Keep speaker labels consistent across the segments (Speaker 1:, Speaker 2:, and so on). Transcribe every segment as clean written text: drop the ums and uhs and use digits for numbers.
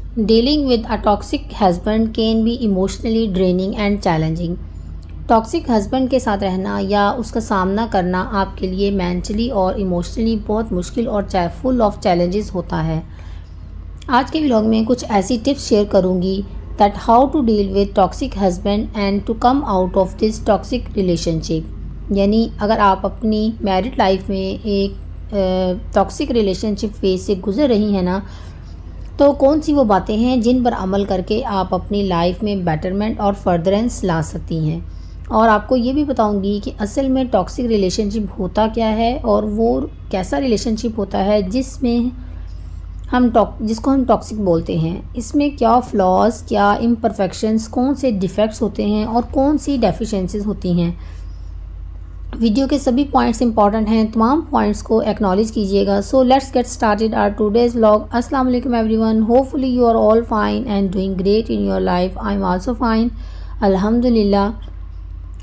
Speaker 1: Dealing with a toxic husband can be emotionally draining and challenging. Toxic husband کے ساتھ رہنا یا اس کا سامنا کرنا آپ کے لیے مینٹلی اور ایموشنلی بہت مشکل اور فل آف چیلنجز ہوتا ہے۔ آج کے ولاگ میں کچھ ایسی ٹپس شیئر کروں گی that how to deal with toxic husband and to come out of this toxic relationship. یعنی اگر آپ اپنی میرڈ لائف میں ایک ٹاکسک ریلیشن شپ فیز سے گزر رہی ہیں نا، تو کون سی وہ باتیں ہیں جن پر عمل کر کے آپ اپنی لائف میں بیٹرمنٹ اور فردرنس لا سکتی ہیں، اور آپ کو یہ بھی بتاؤں گی کہ اصل میں ٹاکسک ریلیشن شپ ہوتا کیا ہے اور وہ کیسا ریلیشن شپ ہوتا ہے جس کو ہم ٹاکسک بولتے ہیں۔ اس میں کیا فلاز، کیا امپرفیکشنز، کون سے ڈیفیکٹس ہوتے ہیں اور کون سی ڈیفیشنسیز ہوتی ہیں۔ ویڈیو کے سبھی پوائنٹس امپورٹنٹ ہیں، تمام پوائنٹس کو ایکنالج کیجیے گا۔ So let's get started our today's vlog. السلام علیکم everyone, hopefully you are all fine and doing great in your life. I am also fine, الحمد للہ۔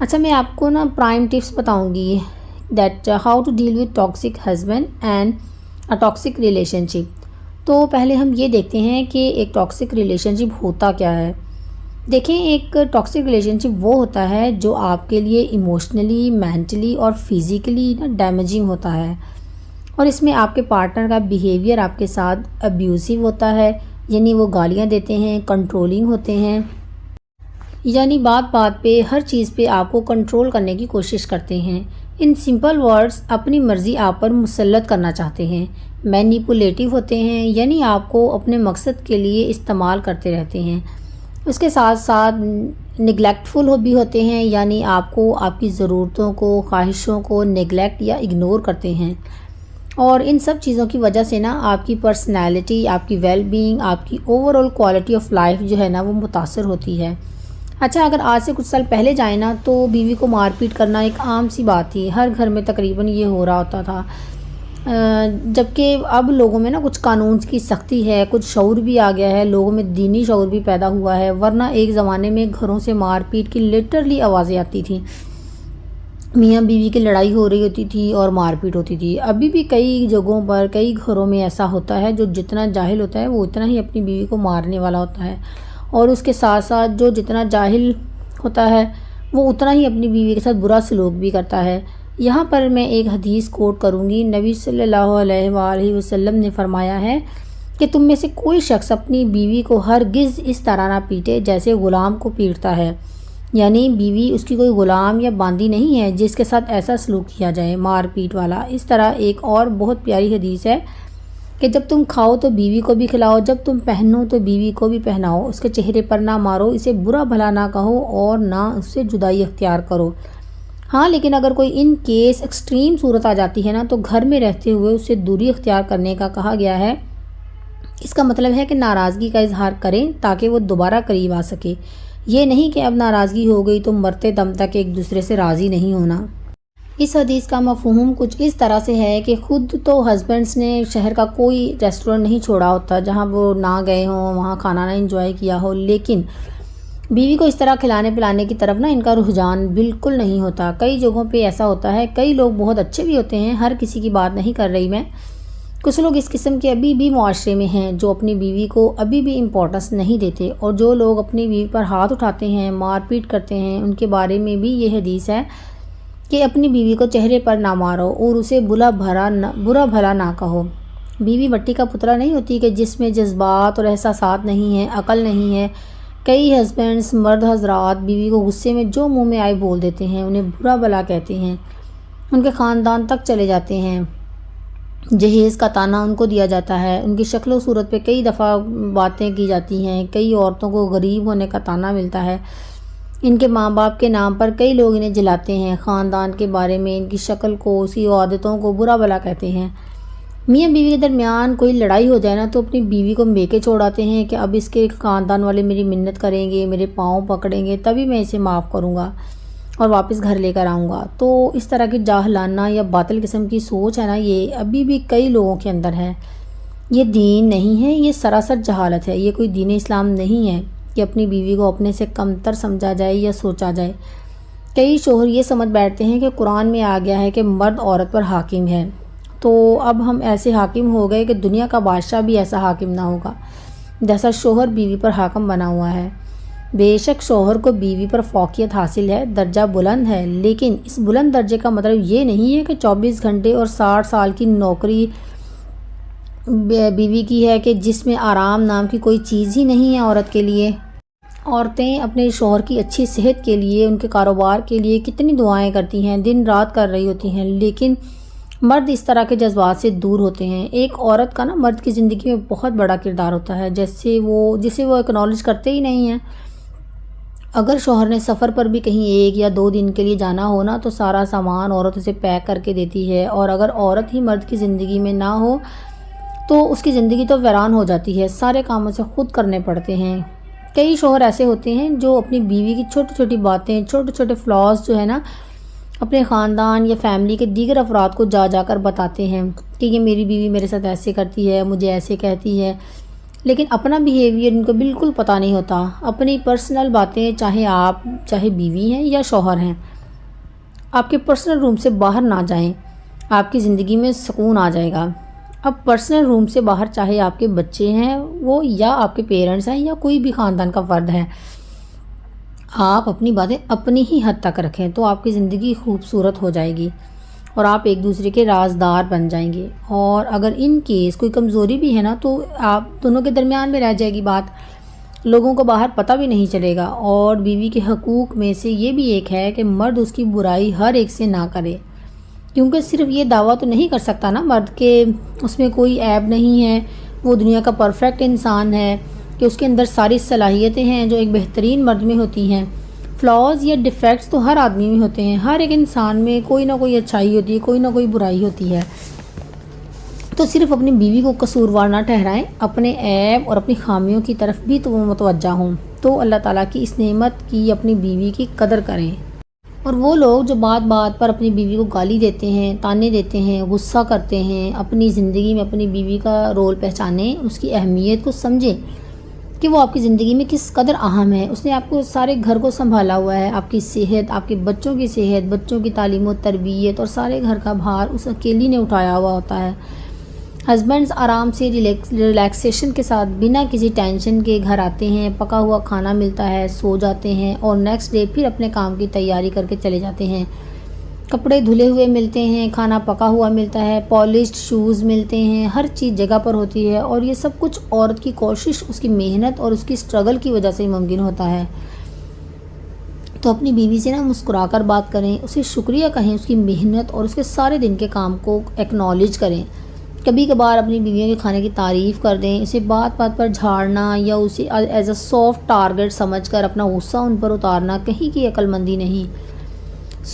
Speaker 1: اچھا، میں آپ کو پرائم ٹپس بتاؤں گی that how to deal with toxic husband and a toxic relationship. تو پہلے ہم یہ دیکھتے ہیں کہ ایک ٹاکسک ریلیشن شپ ہوتا کیا ہے۔ دیکھیں، ایک ٹاکسک ریلیشن شپ وہ ہوتا ہے جو آپ کے لیے ایموشنلی، مینٹلی اور فزیکلی ڈیمیجنگ ہوتا ہے، اور اس میں آپ کے پارٹنر کا بیہیویئر آپ کے ساتھ ابیوزو ہوتا ہے، یعنی وہ گالیاں دیتے ہیں، کنٹرولنگ ہوتے ہیں، یعنی بات بات پہ، ہر چیز پہ آپ کو کنٹرول کرنے کی کوشش کرتے ہیں۔ ان سمپل ورڈز اپنی مرضی آپ پر مسلط کرنا چاہتے ہیں۔ مینیپولیٹو ہوتے ہیں، یعنی آپ کو اپنے مقصد کے لیے استعمال کرتے رہتے ہیں۔ اس کے ساتھ ساتھ نگلیکٹفل بھی ہوتے ہیں، یعنی آپ کو، آپ کی ضرورتوں کو، خواہشوں کو نگلیکٹ یا اگنور کرتے ہیں، اور ان سب چیزوں کی وجہ سے آپ کی پرسنالٹی، آپ کی ویل بینگ، آپ کی over all quality of life جو ہے وہ متاثر ہوتی ہے۔ اچھا، اگر آج سے کچھ سال پہلے جائیں تو بیوی کو مار پیٹ کرنا ایک عام سی بات تھی، ہر گھر میں تقریباً یہ ہو رہا ہوتا تھا، جبکہ اب لوگوں میں کچھ قانون کی سختی ہے، کچھ شعور بھی آ گیا ہے، لوگوں میں دینی شعور بھی پیدا ہوا ہے، ورنہ ایک زمانے میں گھروں سے مار پیٹ کی لٹرلی آوازیں آتی تھیں، میاں بیوی کی لڑائی ہو رہی ہوتی تھی اور مار پیٹ ہوتی تھی۔ ابھی بھی کئی جگہوں پر، کئی گھروں میں ایسا ہوتا ہے، جو جتنا جاہل ہوتا ہے وہ اتنا ہی اپنی بیوی کو مارنے والا ہوتا ہے، اور اس کے ساتھ ساتھ جو جتنا جاہل ہوتا ہے وہ اتنا ہی اپنی بیوی کے ساتھ برا سلوک بھی کرتا ہے۔ یہاں پر میں ایک حدیث کوٹ کروں گی۔ نبی صلی اللہ علیہ وآلہ وسلم نے فرمایا ہے کہ تم میں سے کوئی شخص اپنی بیوی کو ہرگز اس طرح نہ پیٹے جیسے غلام کو پیٹتا ہے، یعنی بیوی اس کی کوئی غلام یا باندی نہیں ہے جس کے ساتھ ایسا سلوک کیا جائے، مار پیٹ والا۔ اس طرح ایک اور بہت پیاری حدیث ہے کہ جب تم کھاؤ تو بیوی کو بھی کھلاؤ، جب تم پہنو تو بیوی کو بھی پہناؤ، اس کے چہرے پر نہ مارو، اسے برا بھلا نہ کہو اور نہ اس سے جدائی اختیار کرو۔ ہاں، لیکن اگر کوئی ان کیس ایکسٹریم صورت آ جاتی ہے تو گھر میں رہتے ہوئے اس سے دوری اختیار کرنے کا کہا گیا ہے۔ اس کا مطلب ہے کہ ناراضگی کا اظہار کریں تاکہ وہ دوبارہ قریب آ سکے، یہ نہیں کہ اب ناراضگی ہو گئی تو مرتے دم تک ایک دوسرے سے راضی نہیں ہونا۔ اس حدیث کا مفہوم کچھ اس طرح سے ہے کہ خود تو ہسبینڈس نے شہر کا کوئی ریسٹورنٹ نہیں چھوڑا ہوتا جہاں وہ نہ گئے ہوں، وہاں کھانا نہ انجوائے کیا ہو، لیکن بیوی کو اس طرح کھلانے پلانے کی طرف ان کا رجحان بالکل نہیں ہوتا۔ کئی جگہوں پہ ایسا ہوتا ہے، کئی لوگ بہت اچھے بھی ہوتے ہیں، ہر کسی کی بات نہیں کر رہی میں، کچھ لوگ اس قسم کے ابھی بھی معاشرے میں ہیں جو اپنی بیوی کو ابھی بھی امپورٹنس نہیں دیتے، اور جو لوگ اپنی بیوی پر ہاتھ اٹھاتے ہیں، مار پیٹ کرتے ہیں، ان کے بارے میں بھی یہ حدیث ہے کہ اپنی بیوی کو چہرے پر نہ مارو اور اسے برا بھلا نہ کہو۔ بیوی مٹی کا پتلا نہیں ہوتی کہ جس میں جذبات اور احساسات نہیں ہیں، عقل نہیں ہے۔ کئی ہسبینڈس، مرد حضرات بیوی کو غصے میں جو منہ میں آئے بول دیتے ہیں، انہیں برا بھلا کہتے ہیں، ان کے خاندان تک چلے جاتے ہیں، جہیز کا طعنہ ان کو دیا جاتا ہے، ان کی شکل و صورت پہ کئی دفعہ باتیں کی جاتی ہیں، کئی عورتوں کو غریب ہونے کا طعنہ ملتا ہے، ان کے ماں باپ کے نام پر کئی لوگ انہیں جلاتے ہیں، خاندان کے بارے میں ان کی شکل کو، اس کی عادتوں کو برا بھلا کہتے ہیں۔ میاں بیوی کے درمیان کوئی لڑائی ہو جائے تو اپنی بیوی کو میکے چھوڑاتے ہیں کہ اب اس کے خاندان والے میری منت کریں گے، میرے پاؤں پکڑیں گے، تبھی میں اسے معاف کروں گا اور واپس گھر لے کر آؤں گا۔ تو اس طرح کی جاہلانہ یا باطل قسم کی سوچ ہے یہ ابھی بھی کئی لوگوں کے اندر ہے۔ یہ دین نہیں ہے، یہ سراسر جہالت ہے، یہ کوئی دین اسلام نہیں ہے کہ اپنی بیوی کو اپنے سے کمتر سمجھا جائے یا سوچا جائے۔ کئی شوہر یہ سمجھ بیٹھتے ہیں کہ قرآن میں آ گیا ہے کہ مرد عورت پر حاکم ہے، تو اب ہم ایسے حاکم ہو گئے کہ دنیا کا بادشاہ بھی ایسا حاکم نہ ہوگا۔ جیسا شوہر بیوی پر حاکم بنا ہوا ہے۔ بے شک شوہر کو بیوی پر فوقیت حاصل ہے، درجہ بلند ہے، لیکن اس بلند درجے کا مطلب یہ نہیں ہے کہ 24 گھنٹے اور 60 سال کی نوکری بیوی کی ہے، کہ جس میں آرام نام کی کوئی چیز ہی نہیں ہے عورت کے لیے۔ عورتیں اپنے شوہر کی اچھی صحت کے لیے، ان کے کاروبار کے لیے کتنی دعائیں کرتی ہیں، دن رات کر رہی ہوتی ہیں، لیکن مرد اس طرح کے جذبات سے دور ہوتے ہیں۔ ایک عورت کا نا مرد کی زندگی میں بہت بڑا کردار ہوتا ہے، جسے وہ اکنالج کرتے ہی نہیں ہیں۔ اگر شوہر نے سفر پر بھی کہیں 1 یا 2 دن کے لیے جانا ہو نا، تو سارا سامان عورت اسے پیک کر کے دیتی ہے، اور اگر عورت ہی مرد کی زندگی میں نہ ہو تو اس کی زندگی تو ویران ہو جاتی ہے، سارے کام اسے خود کرنے پڑتے ہیں۔ کئی شوہر ایسے ہوتے ہیں جو اپنی بیوی کی چھوٹی چھوٹی باتیں، چھوٹے چھوٹے فلاز جو ہے نا، اپنے خاندان یا فیملی کے دیگر افراد کو جا کر بتاتے ہیں کہ یہ میری بیوی میرے ساتھ ایسے کرتی ہے، مجھے ایسے کہتی ہے، لیکن اپنا بیہیویئر ان کو بالکل پتہ نہیں ہوتا۔ اپنی پرسنل باتیں، چاہے بیوی ہیں یا شوہر ہیں، آپ کے پرسنل روم سے باہر نہ جائیں، آپ کی زندگی میں سکون آ جائے گا۔ اب پرسنل روم سے باہر چاہے آپ کے بچے ہیں وہ، یا آپ کے پیرنٹس ہیں، یا کوئی بھی خاندان کا فرد ہے، آپ اپنی باتیں اپنی ہی حد تک رکھیں تو آپ کی زندگی خوبصورت ہو جائے گی، اور آپ ایک دوسرے کے رازدار بن جائیں گے۔ اور اگر ان کیس کوئی کمزوری بھی ہے نا، تو آپ دونوں کے درمیان میں رہ جائے گی بات، لوگوں کو باہر پتہ بھی نہیں چلے گا۔ اور بیوی کے حقوق میں سے یہ بھی ایک ہے کہ مرد اس کی برائی ہر ایک سے نہ کرے، کیونکہ صرف یہ دعویٰ تو نہیں کر سکتا نا مرد کہ اس میں کوئی عیب نہیں ہے، وہ دنیا کا پرفیکٹ انسان ہے، کہ اس کے اندر ساری صلاحیتیں ہیں جو ایک بہترین مرد میں ہوتی ہیں۔ فلاز یا ڈیفیکٹس تو ہر آدمی میں ہوتے ہیں، ہر ایک انسان میں کوئی نہ کوئی اچھائی ہوتی ہے، کوئی نہ کوئی برائی ہوتی ہے۔ تو صرف اپنی بیوی کو قصوروار نہ ٹھہرائیں، اپنے عیب اور اپنی خامیوں کی طرف بھی تو وہ متوجہ ہوں۔ تو اللہ تعالیٰ کی اس نعمت کی، اپنی بیوی کی قدر کریں۔ اور وہ لوگ جو بات بات پر اپنی بیوی کو گالی دیتے ہیں، تانے دیتے ہیں، غصہ کرتے ہیں، اپنی زندگی میں اپنی بیوی کا رول پہچانیں، اس کی اہمیت کو سمجھیں کہ وہ آپ کی زندگی میں کس قدر اہم ہے۔ اس نے آپ کو سارے گھر کو سنبھالا ہوا ہے، آپ کی صحت، آپ کے بچوں کی صحت، بچوں کی تعلیم و تربیت، اور سارے گھر کا بھار اس اکیلی نے اٹھایا ہوا ہوتا ہے۔ ہسبینڈز آرام سے ریلیکسیشن کے ساتھ بنا کسی ٹینشن کے گھر آتے ہیں، پکا ہوا کھانا ملتا ہے، سو جاتے ہیں، اور نیکسٹ ڈے پھر اپنے کام کی تیاری کر کے چلے جاتے ہیں۔ کپڑے دھلے ہوئے ملتے ہیں، کھانا پکا ہوا ملتا ہے، پالشڈ شوز ملتے ہیں، ہر چیز جگہ پر ہوتی ہے، اور یہ سب کچھ عورت کی کوشش، اس کی محنت اور اس کی اسٹرگل کی وجہ سے ہی ممکن ہوتا ہے۔ تو اپنی بیوی سے نا مسکرا کر بات کریں، اسے شکریہ کہیں اس کی محنت اور اس کے سارے دن کے کام کو ایکنالج کریں۔ کبھی کبھار اپنی بیویوں کے کھانے کی تعریف کر دیں، اسے بات بات پر جھاڑنا یا اسے ایز اے سافٹ ٹارگٹ سمجھ کر اپنا غصہ ان پر اتارنا کہیں کی عقل مندی نہیں۔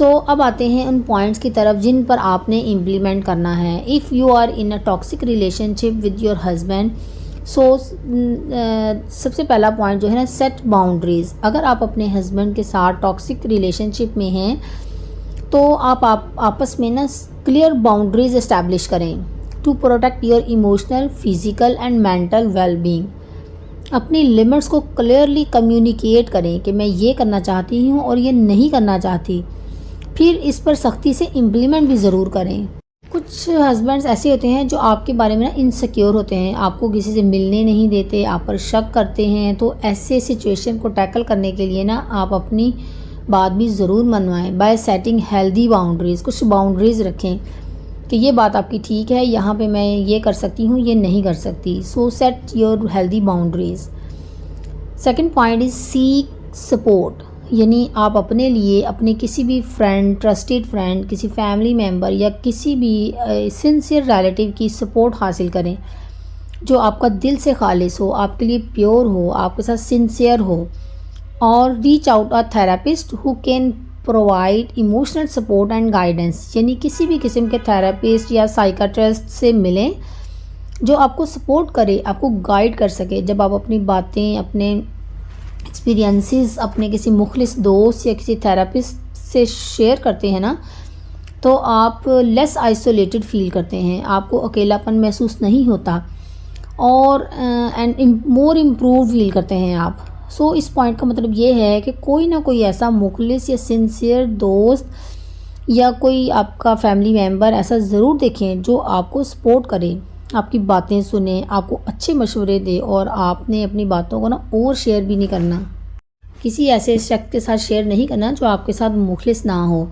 Speaker 1: اب آتے ہیں ان پوائنٹس کی طرف جن پر آپ نے امپلیمنٹ کرنا ہے۔ If you are in a toxic relationship with your husband, سب سے پہلا پوائنٹ جو ہے نا، سیٹ باؤنڈریز۔ اگر آپ اپنے ہسبینڈ کے ساتھ ٹاکسک ریلیشن شپ میں ہیں تو آپ آپس میں نا کلیئر باؤنڈریز اسٹیبلش کریں to protect your emotional, physical and mental well being. اپنی لمٹس کو کلیئرلی کمیونیکیٹ کریں کہ میں یہ کرنا چاہتی ہوں اور یہ نہیں کرنا چاہتی، پھر اس پر سختی سے امپلیمنٹ بھی ضرور کریں۔ کچھ ہسبینڈز ایسے ہوتے ہیں جو آپ کے بارے میں نا انسیکیور ہوتے ہیں، آپ کو کسی سے ملنے نہیں دیتے، آپ پر شک کرتے ہیں، تو ایسے سچویشن کو ٹیکل کرنے کے لیے نا آپ اپنی بات بھی ضرور منوائیں بائی سیٹنگ ہیلدی باؤنڈریز۔ کچھ باؤنڈریز رکھیں کہ یہ بات آپ کی ٹھیک ہے، یہاں پہ میں یہ کر سکتی ہوں، یہ نہیں کر سکتی۔ So set your healthy boundaries. Second point is seek support, یعنی آپ اپنے لیے اپنے کسی بھی فرینڈ، ٹرسٹڈ فرینڈ، کسی فیملی ممبر یا کسی بھی سنسیئر ریلیٹیو کی سپورٹ حاصل کریں جو آپ کا دل سے خالص ہو، آپ کے لیے پیور ہو، آپ کے ساتھ سنسیئر ہو، اور reach out a therapist who can provide emotional support and guidance, یعنی کسی بھی قسم کے تھراپسٹ یا سائیکاٹرسٹ سے ملیں جو آپ کو سپورٹ کرے، آپ کو گائیڈ کر سکے۔ جب آپ اپنی باتیں، اپنے ایکسپیرینسز اپنے کسی مخلص دوست یا کسی تھراپسٹ سے شیئر کرتے ہیں نا، تو آپ لیس آئسولیٹڈ فیل کرتے ہیں، آپ کو اکیلاپن محسوس نہیں ہوتا، اور مور امپروو فیل کرتے ہیں آپ۔ اس پوائنٹ کا مطلب یہ ہے کہ کوئی نہ کوئی ایسا مخلص یا سنسیئر دوست یا کوئی آپ کا فیملی ممبر ایسا ضرور دیکھیں جو آپ کو سپورٹ کرے، آپ کی باتیں سنیں، آپ کو اچھے مشورے دے، اور آپ نے اپنی باتوں کو نا اور شیئر بھی نہیں کرنا، کسی ایسے شخص کے ساتھ شیئر نہیں کرنا جو آپ کے ساتھ مخلص نہ ہو۔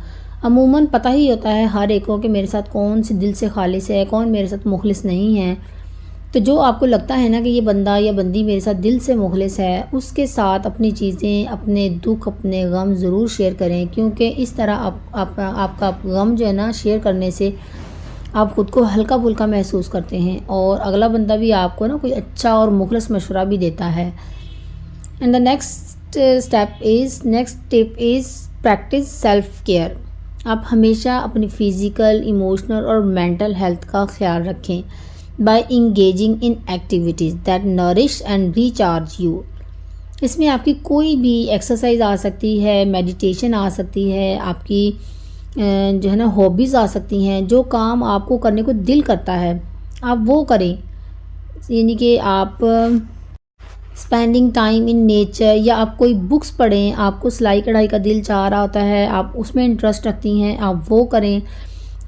Speaker 1: عموماً پتہ ہی ہوتا ہے ہر ایک کو کہ میرے ساتھ کون سی دل سے خالص ہے، کون میرے ساتھ مخلص نہیں ہے۔ تو جو آپ کو لگتا ہے نا کہ یہ بندہ یا بندی میرے ساتھ دل سے مخلص ہے، اس کے ساتھ اپنی چیزیں، اپنے دکھ، اپنے غم ضرور شیئر کریں، کیونکہ اس طرح آپ کا غم جو ہے نا شیئر کرنے سے آپ خود کو ہلکا پھلکا محسوس کرتے ہیں، اور اگلا بندہ بھی آپ کو نا کوئی اچھا اور مخلص مشورہ بھی دیتا ہے۔ And the next tip is practice self care. آپ ہمیشہ اپنی فزیکل، ایموشنل اور مینٹل ہیلتھ کا خیال رکھیں by engaging in activities that nourish and recharge you. اس میں آپ کی کوئی بھی ایکسرسائز آ سکتی ہے، میڈیٹیشن آ سکتی ہے، آپ کی جو ہے نا ہابیز آ سکتی ہیں، جو کام آپ کو کرنے کو دل کرتا ہے آپ وہ کریں، یعنی کہ آپ اسپینڈنگ ٹائم ان نیچر، یا آپ کوئی بکس پڑھیں، آپ کو سلائی کڑھائی کا دل چاہ رہا ہوتا ہے، آپ اس میں انٹرسٹ رکھتی ہیں، آپ وہ کریں،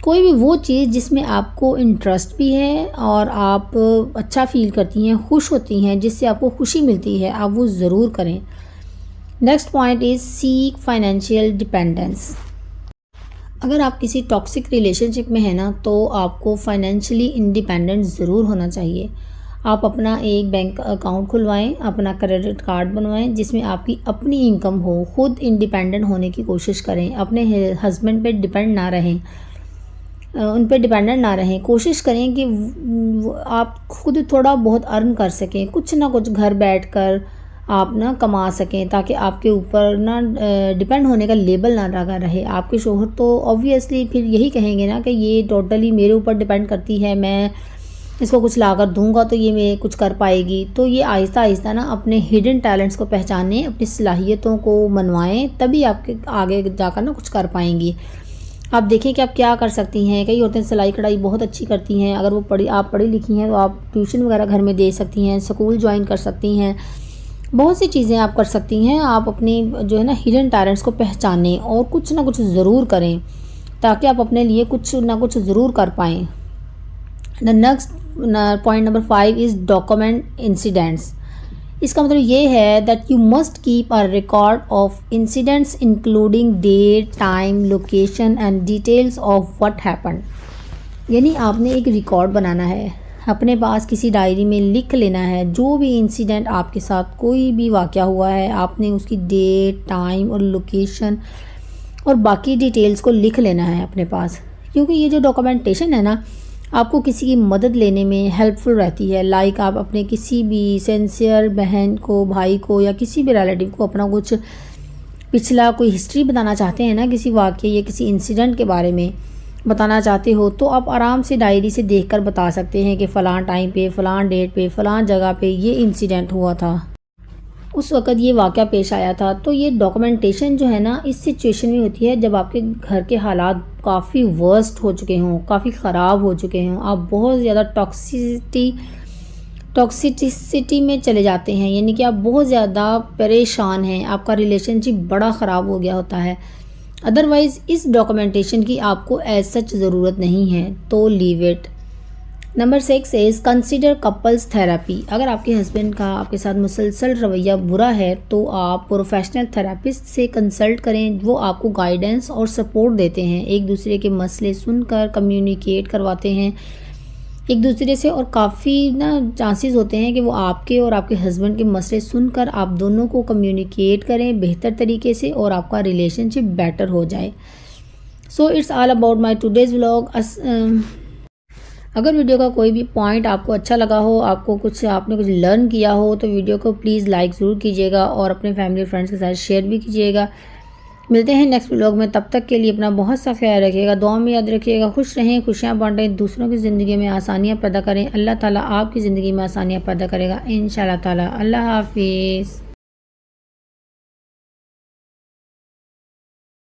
Speaker 1: کوئی بھی وہ چیز جس میں آپ کو انٹرسٹ بھی ہے اور آپ اچھا فیل کرتی ہیں، خوش ہوتی ہیں، جس سے آپ کو خوشی ملتی ہے، آپ وہ ضرور کریں۔ Next point is seek financial dependence. اگر آپ کسی ٹاکسک ریلیشن شپ میں ہیں نا تو آپ کو فائنینشلی انڈیپینڈنٹ ضرور ہونا چاہیے۔ آپ اپنا ایک بینک اکاؤنٹ کھلوائیں، اپنا کریڈٹ کارڈ بنوائیں جس میں آپ کی اپنی انکم ہو، خود انڈیپینڈنٹ ہونے کی کوشش کریں، اپنے ہسبینڈ پہ ڈیپینڈ نہ رہیں، ان پہ ڈیپینڈنٹ نہ رہیں، کوشش کریں کہ آپ خود تھوڑا بہت ارن کر سکیں، کچھ نہ کچھ گھر بیٹھ کر آپ نا کما سکیں، تاکہ آپ کے اوپر نا ڈیپینڈ ہونے کا لیبل نہ لگا رہے۔ آپ کے شوہر تو آبویسلی پھر یہی کہیں گے نا کہ یہ ٹوٹلی میرے اوپر ڈیپینڈ کرتی ہے، میں اس کو کچھ لا کر دوں گا تو یہ میں کچھ کر پائے گی۔ تو یہ آہستہ آہستہ نا اپنے ہڈن ٹیلنٹس کو پہچانیں، اپنی صلاحیتوں کو منوائیں، تبھی آپ کے آگے جا کر نا کچھ کر پائیں گی۔ آپ دیکھیں کہ آپ کیا کر سکتی ہیں۔ کئی عورتیں سلائی کڑھائی بہت اچھی کرتی ہیں، اگر وہ آپ پڑھی لکھی ہیں تو آپ ٹیوشن وغیرہ گھر میں دے سکتی ہیں، سکول جوائن کر سکتی ہیں، بہت سی چیزیں آپ کر سکتی ہیں۔ آپ اپنی جو ہے نا ہڈن ٹیلنٹس کو پہچانیں اور کچھ نہ کچھ ضرور کریں، تاکہ آپ اپنے لیے کچھ نہ کچھ ضرور کر پائیں۔ The next point number 5 is document incidents. اس کا مطلب یہ ہے that you must keep a record of incidents including date, time, location and details of what happened. یعنی آپ نے ایک ریکارڈ بنانا ہے، اپنے پاس کسی ڈائری میں لکھ لینا ہے جو بھی انسیڈنٹ آپ کے ساتھ کوئی بھی واقعہ ہوا ہے، آپ نے اس کی ڈیٹ، ٹائم اور لوکیشن اور باقی ڈیٹیلز کو لکھ لینا ہے اپنے پاس، کیونکہ یہ جو ڈاکومنٹیشن ہے نا آپ کو کسی کی مدد لینے میں ہیلپ فل رہتی ہے۔ لائک آپ اپنے کسی بھی سینسیئر بہن کو، بھائی کو یا کسی بھی ریلیٹیو کو اپنا کچھ پچھلا کوئی ہسٹری بتانا چاہتے ہیں نا، کسی واقعے یا کسی انسیڈنٹ کے بارے میں بتانا چاہتے ہو، تو آپ آرام سے ڈائری سے دیکھ کر بتا سکتے ہیں کہ فلاں ٹائم پہ، فلاں ڈیٹ پہ، فلاں جگہ پہ یہ انسیڈنٹ ہوا تھا، اس وقت یہ واقعہ پیش آیا تھا۔ تو یہ ڈاکومنٹیشن جو ہے نا اس سچویشن میں ہوتی ہے جب آپ کے گھر کے حالات کافی ورسٹ ہو چکے ہوں، کافی خراب ہو چکے ہوں، آپ بہت زیادہ ٹاکسٹی میں چلے جاتے ہیں، یعنی کہ آپ بہت زیادہ پریشان ہیں، آپ کا ریلیشن شپ بڑا خراب ہو گیا ہوتا ہے۔ ادروائز اس ڈاکومنٹیشن کی آپ کو ایز سچ ضرورت نہیں ہے، تو leave it. Number 6 is consider couples therapy. اگر آپ کے ہسبینڈ کا آپ کے ساتھ مسلسل رویہ برا ہے تو آپ پروفیشنل تھراپسٹ سے کنسلٹ کریں، وہ آپ کو گائیڈنس اور سپورٹ دیتے ہیں، ایک دوسرے کے مسئلے سن کر کمیونیکیٹ کرواتے ہیں ایک دوسرے سے، اور کافی چانسز ہوتے ہیں کہ وہ آپ کے اور آپ کے ہسبینڈ کے مسئلے سن کر آپ دونوں کو کمیونیکیٹ کریں بہتر طریقے سے اور آپ کا ریلیشن شپ بیٹر ہو جائے۔ So it's all about my today's vlog. اگر ویڈیو کا کوئی بھی پوائنٹ آپ کو اچھا لگا ہو، آپ نے کچھ لرن کیا ہو، تو ویڈیو کو پلیز لائک ضرور کیجیے گا اور اپنے فیملی اور فرینڈس کے ساتھ شیئر بھی کیجیے گا۔ ملتے ہیں نیکسٹ ولاگ میں، تب تک کے لیے اپنا بہت سا خیال رکھیے گا، دعا میں یاد رکھیے گا، خوش رہیں، خوشیاں بانٹیں، دوسروں کی زندگی میں آسانیاں پیدا کریں، اللہ تعالیٰ آپ کی زندگی میں آسانیاں پیدا کرے گا انشاءاللہ تعالیٰ۔ اللہ حافظ۔